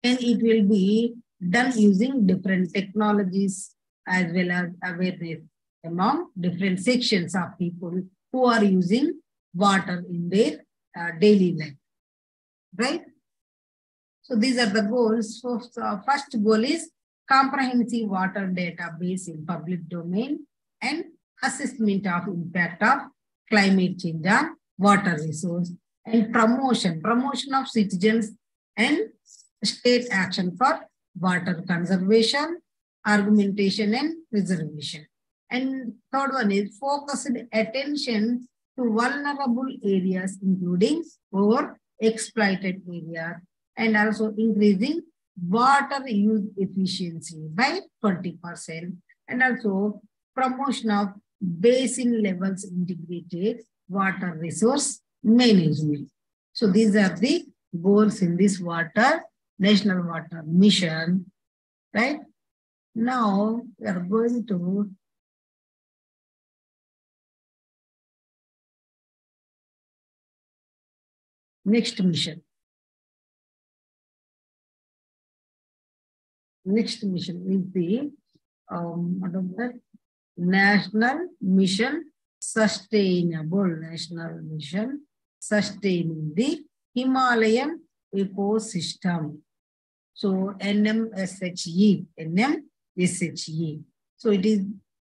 And it will be done using different technologies as well as awareness among different sections of people who are using water in their daily life, right? So these are the goals. So first goal is comprehensive water database in public domain and assessment of impact of climate change on water resource and promotion of citizens and state action for water conservation, argumentation and preservation. And third one is focused attention to vulnerable areas, including over-exploited areas, and also increasing water use efficiency by 20%, and also promotion of basin levels integrated water resource management. So these are the goals in this National Water Mission, right? Now we are going to next mission. Next mission is the National Mission Sustainable. National Mission Sustaining the Himalayan Ecosystem. So NMSHE. So it is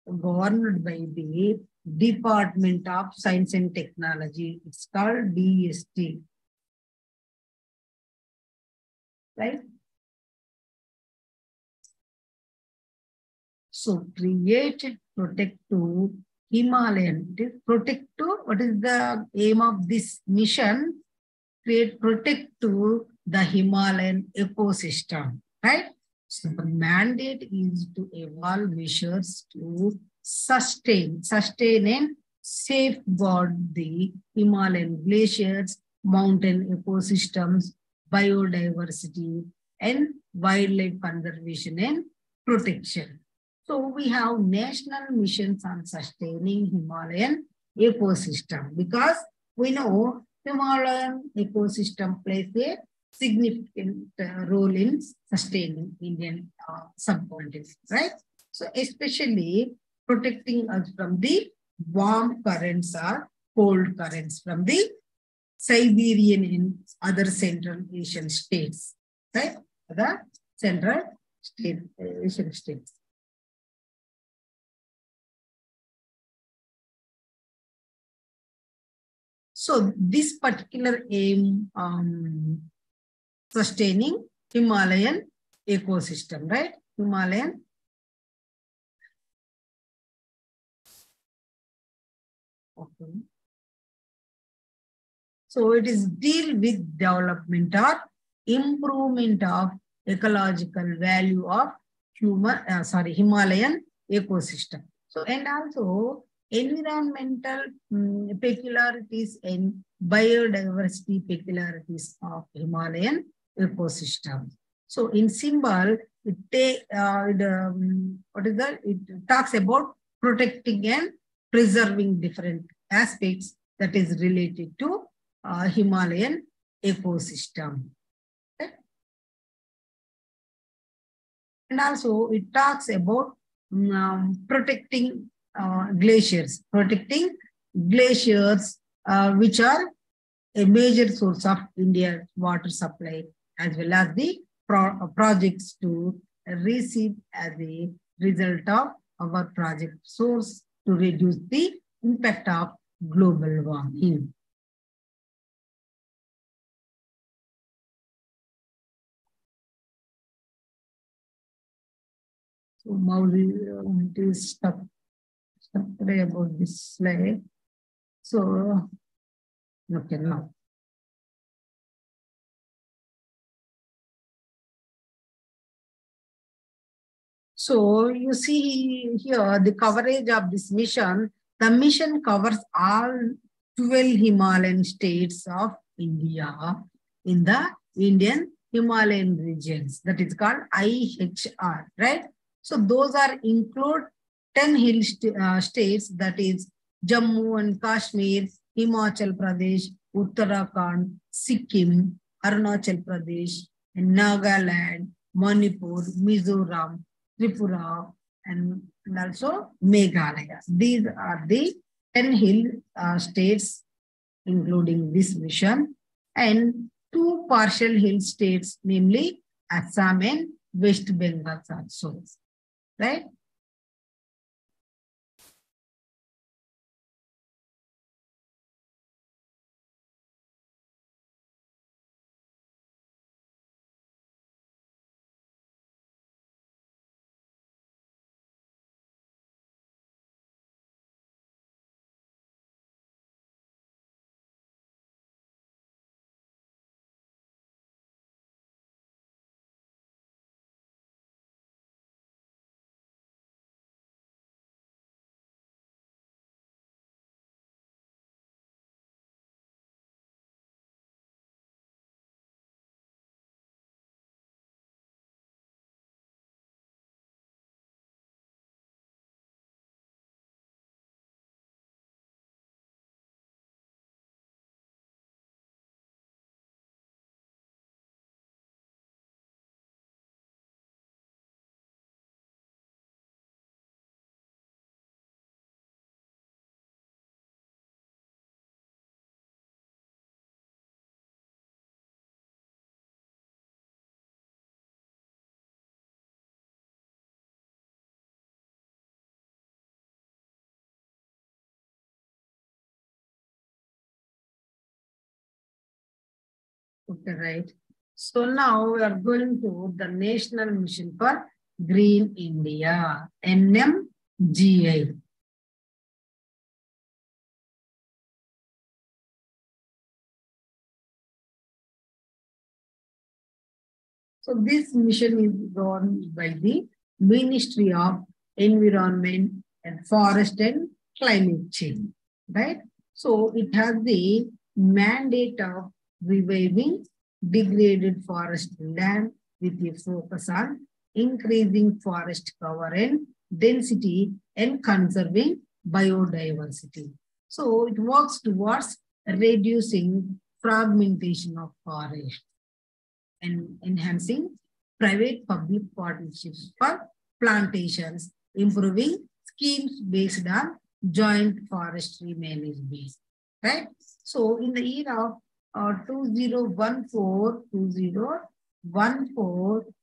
governed by the Department of Science and Technology. It's called DST. Right? So create, protect to Himalayan. Protect to, what is the aim of this mission? Create, protect to the Himalayan ecosystem, right? So the mandate is to evolve measures to sustain and safeguard the Himalayan glaciers, mountain ecosystems, biodiversity, and wildlife conservation and protection. So we have national missions on sustaining Himalayan ecosystem because we know Himalayan ecosystem plays a significant role in sustaining Indian subcontinent, right? So especially protecting us from the warm currents or cold currents from the Siberian and other Central Asian states, right? The Central Asian states. So this particular aim, sustaining Himalayan ecosystem, right? Himalayan. Okay. So it is deal with development or improvement of ecological value of Himalayan ecosystem. So, and also environmental peculiarities and biodiversity peculiarities of Himalayan ecosystem. So in symbol, it talks about protecting and preserving different aspects that is related to Himalayan ecosystem. Okay? And also it talks about protecting glaciers, which are a major source of India's water supply, as well as the projects to receive as a result of our project source to reduce the impact of global warming. So Mauli is stuck about this slide. So, okay, now. So you see here the coverage of this mission. The mission covers all 12 Himalayan states of India in the Indian Himalayan regions. That is called IHR, right? So those are include 10 hill states, that is Jammu and Kashmir, Himachal Pradesh, Uttarakhand, Sikkim, Arunachal Pradesh, and Nagaland, Manipur, Mizoram, Tripura, and also Meghalaya. These are the 10 hill states, including this mission, and 2 partial hill states, namely Assam and West Bengal also, right? Okay, right. So now we are going to the National Mission for Green India, NMGI. So this mission is run by the Ministry of Environment and Forest and Climate Change, right? So it has the mandate of reviving degraded forest land with a focus on increasing forest cover and density and conserving biodiversity. So it works towards reducing fragmentation of forest and enhancing private-public partnerships for plantations, improving schemes based on joint forestry management, right? So in the year of 2014,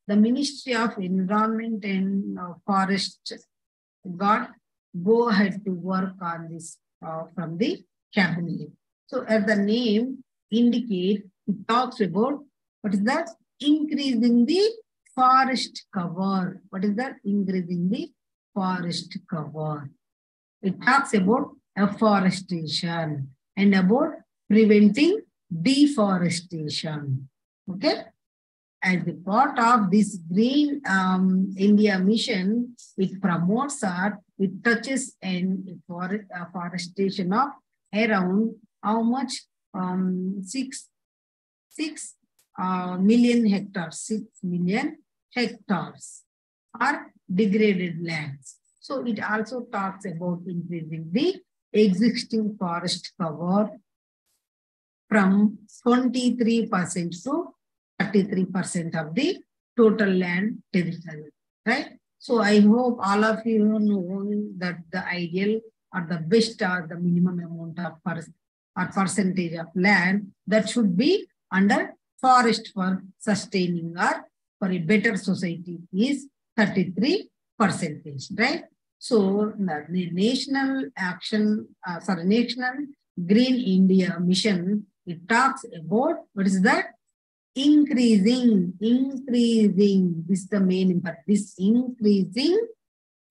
the Ministry of Environment and Forest got go ahead to work on this from the cabinet. So as the name indicate, it talks about what is that? increasing the forest cover. What is that? Increasing the forest cover. It talks about afforestation and about preventing deforestation. Okay. As a part of this Green India mission, it promotes or it touches and forestation of around how much? 6 million hectares. 6 million hectares are degraded lands. So it also talks about increasing the existing forest cover from 23% to 33% of the total land territory, right? So I hope all of you know that the ideal or the best or the minimum amount of or percentage of land that should be under forest for sustaining or for a better society is 33%, right? So the National Green India Mission, it talks about what is that? Increasing, this is the main impact, this increasing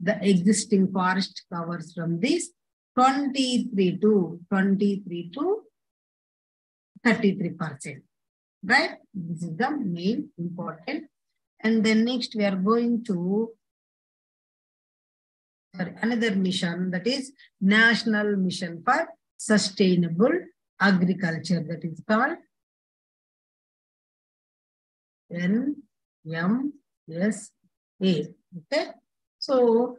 the existing forest covers from this 23 to 33%, right? This is the main important. And then next we are going to another mission, that is National Mission for Sustainable Agriculture, that is called NMSA. Okay. So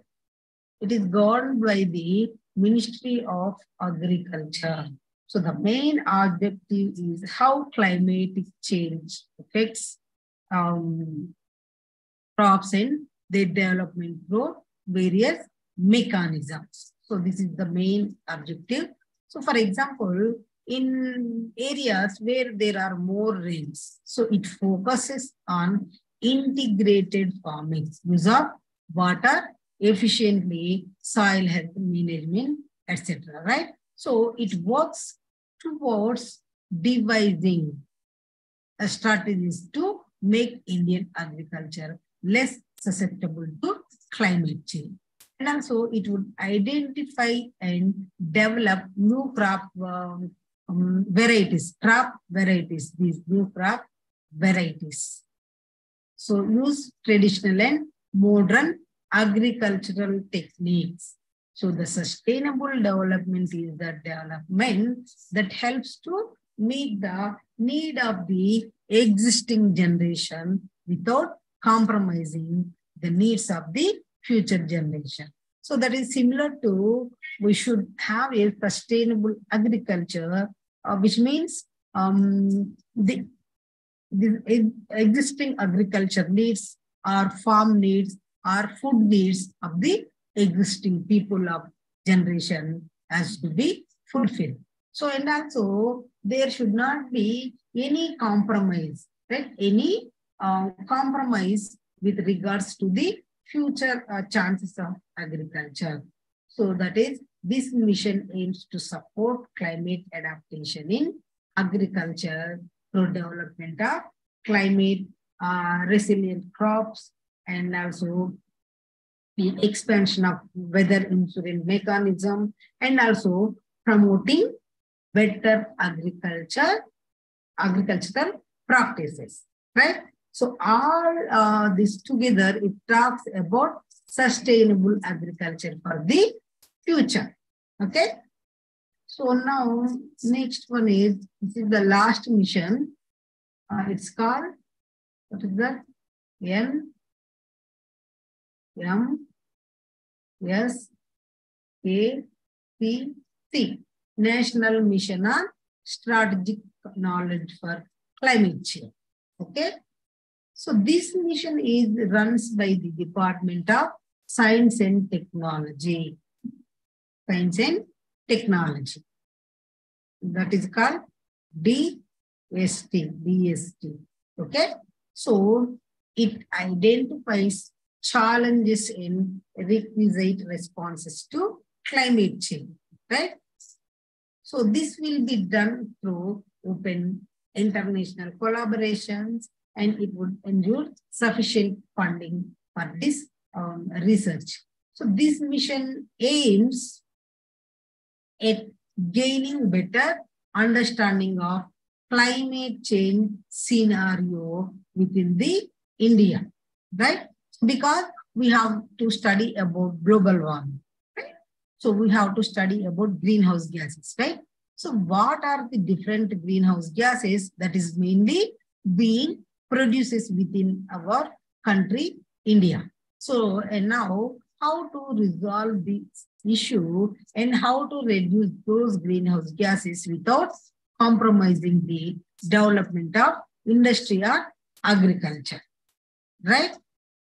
it is governed by the Ministry of Agriculture. So the main objective is how climatic change affects crops and their development through various mechanisms. So this is the main objective. So for example, in areas where there are more rains, so it focuses on integrated farming, use of water efficiently, soil health management, etc. Right? So it works towards devising strategies to make Indian agriculture less susceptible to climate change. And also it would identify and develop new crop varieties, these new crop varieties. So use traditional and modern agricultural techniques. So the sustainable development is the development that helps to meet the need of the existing generation without compromising the needs of the future generation. So that is similar to, we should have a sustainable agriculture, which means the existing agriculture needs or farm needs or food needs of the existing people of generation has to be fulfilled. So, and also there should not be any compromise, right? Any compromise with regards to the future chances of agriculture. So that is, this mission aims to support climate adaptation in agriculture through development of climate resilient crops, and also the expansion of weather insurance mechanism, and also promoting better agricultural practices, right? So all this together, it talks about sustainable agriculture for the future. Okay. So now next one is, this is the last mission. It's called, what is that? NMSAC, National Mission on Strategic Knowledge for Climate Change. Okay. So this mission is runs by the Department of Science and Technology. Science and Technology. That is called DST. Okay. So it identifies challenges in requisite responses to climate change, right? So this will be done through open international collaborations and it would ensure sufficient funding for this research. So this mission aims at gaining better understanding of climate change scenario within the India, right? Because we have to study about global warming, right? So we have to study about greenhouse gases, right? So what are the different greenhouse gases that is mainly being produces within our country, India? So and now how to resolve this issue and how to reduce those greenhouse gases without compromising the development of industry or agriculture, right?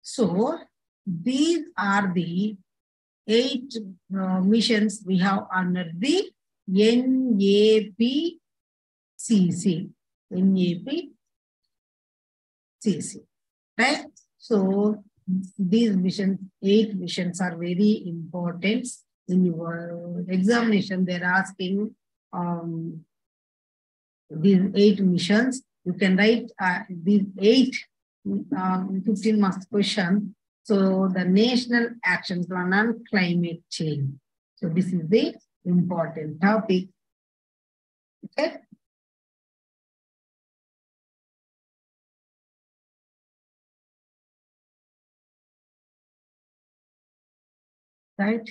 So these are the 8 missions we have under the NAPCC. NAPCC, right? So these missions, 8 missions are very important. In your examination, they're asking these 8 missions. You can write these 15 marks question. So the National Action Plan on Climate Change. So this is the important topic. Okay. Right.